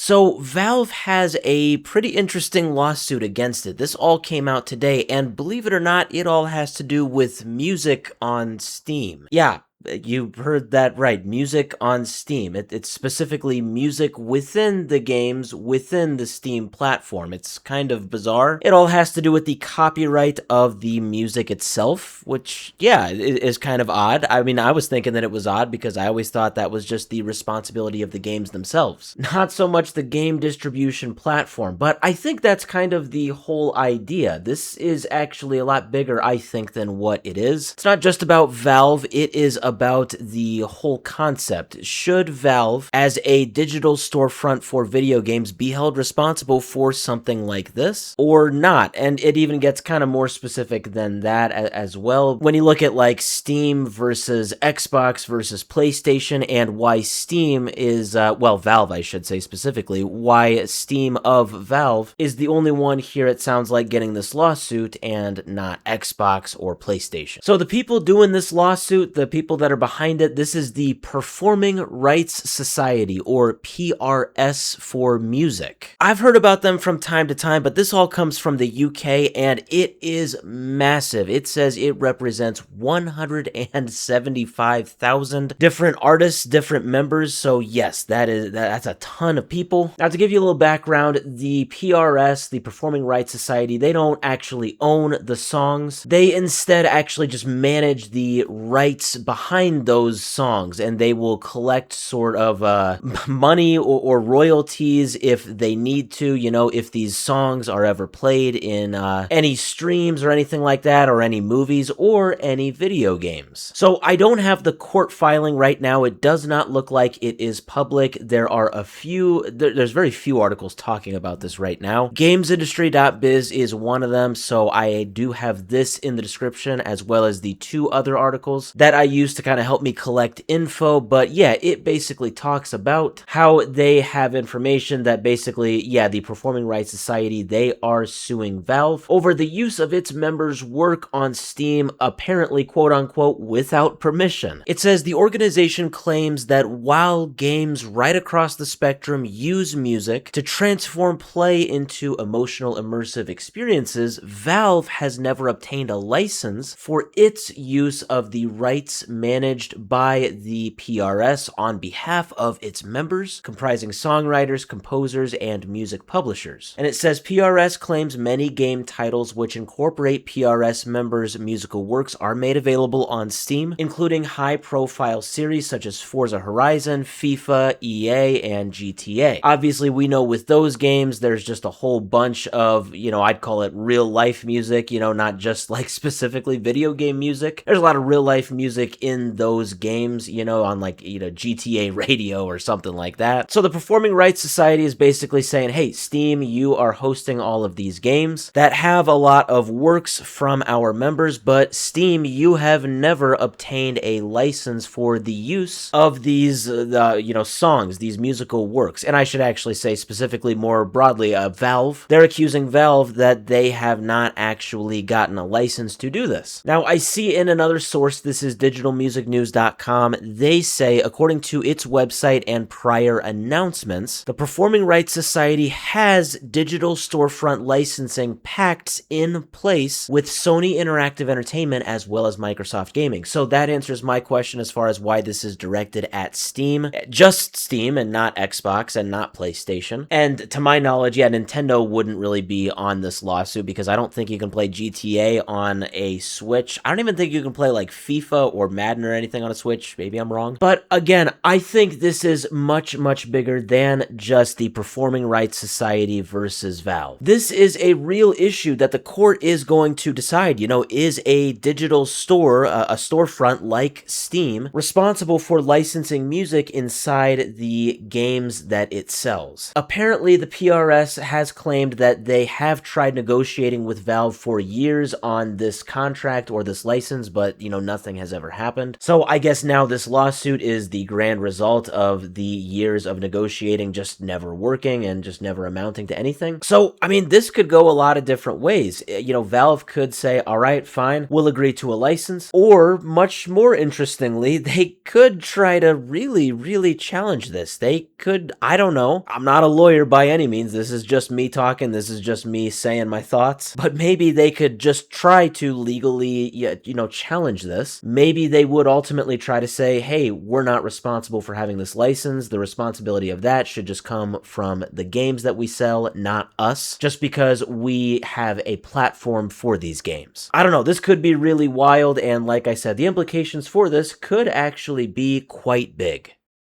So Valve has a pretty interesting lawsuit against it. This all came out today, and believe it or not, it all has to do with music on Steam. Yeah, you heard that right. Music on Steam. It's specifically music within the games, within the Steam platform. It's kind of bizarre. It all has to do with the copyright of the music itself, which, yeah, is kind of odd. I mean, I was thinking that it was odd because I always thought that was just the responsibility of the games themselves, not so much the game distribution platform. But I think that's kind of the whole idea. This is actually a lot bigger, I think, than what it is. It's not just about Valve, it is about the whole concept. Should Valve, as a digital storefront for video games, be held responsible for something like this or not? And it even gets kind of more specific than that as well. When you look at like Steam versus Xbox versus PlayStation, and why Steam is, Valve, I should say specifically, why Steam of Valve is the only one here, it sounds like, getting this lawsuit and not Xbox or PlayStation. So the people doing this lawsuit, the people that are behind it, this is the Performing Rights Society, or PRS for music. I've heard about them from time to time, but this all comes from the UK, and it is massive. It says it represents 175,000 different artists, different members, so yes, that's a ton of people. Now, to give you a little background, the PRS, the Performing Rights Society, they don't actually own the songs. They instead actually just manage the rights behind those songs, and they will collect sort of money or royalties if they need to, you know, if these songs are ever played in any streams or anything like that, or any movies or any video games. So I don't have the court filing right now. It does not look like it is public. There are there's very few articles talking about this right now. Gamesindustry.biz is one of them, so I do have this in the description, as well as the two other articles that I use to kind of help me collect info. But yeah, it basically talks about how they have information that basically, yeah, the Performing Rights Society, they are suing Valve over the use of its members' work on Steam, apparently, quote unquote, without permission. It says the organization claims that while games right across the spectrum use music to transform play into emotional immersive experiences, Valve has never obtained a license for its use of the rights managed by the PRS on behalf of its members, comprising songwriters, composers, and music publishers. And it says PRS claims many game titles which incorporate PRS members' musical works are made available on Steam, including high-profile series such as Forza Horizon, FIFA, EA, and GTA. Obviously, we know with those games, there's just a whole bunch of, you know, I'd call it real-life music, you know, not just like specifically video game music. There's a lot of real-life music in those games, you know, on like, you know, GTA radio or something like that. So the Performing Rights Society is basically saying, hey, Steam, you are hosting all of these games that have a lot of works from our members, but Steam, you have never obtained a license for the use of these, songs, these musical works. And I should actually say specifically more broadly, Valve, they're accusing Valve that they have not actually gotten a license to do this. Now, I see in another source, this is digitalmusicnews.com, they say, according to its website and prior announcements, the Performing Rights Society has digital storefront licensing pacts in place with Sony Interactive Entertainment as well as Microsoft Gaming. So that answers my question as far as why this is directed at Steam. Just Steam and not Xbox and not PlayStation. And to my knowledge, yeah, Nintendo wouldn't really be on this lawsuit because I don't think you can play GTA on a Switch. I don't even think you can play like FIFA or Madden or anything on a Switch. Maybe I'm wrong. But again, I think this is much, much bigger than just the Performing Rights Society versus Valve. This is a real issue that the court is going to decide, you know, is a digital store, a storefront like Steam, responsible for licensing music inside the games that it sells. Apparently, the PRS has claimed that they have tried negotiating with Valve for years on this contract or this license, but, you know, nothing has ever happened. hand. So I guess now this lawsuit is the grand result of the years of negotiating just never working and just never amounting to anything. So, I mean, this could go a lot of different ways. You know, Valve could say, all right, fine, we'll agree to a license. Or, much more interestingly, they could try to really challenge this. They could, I don't know. I'm not a lawyer by any means. This is just me talking. This is just me saying my thoughts. But maybe they could just try to legally, challenge this. Maybe they would ultimately try to say, hey, we're not responsible for having this license. The responsibility of that should just come from the games that we sell, not us, just because we have a platform for these games. I don't know. This could be really wild. And like I said, the implications for this could actually be quite big.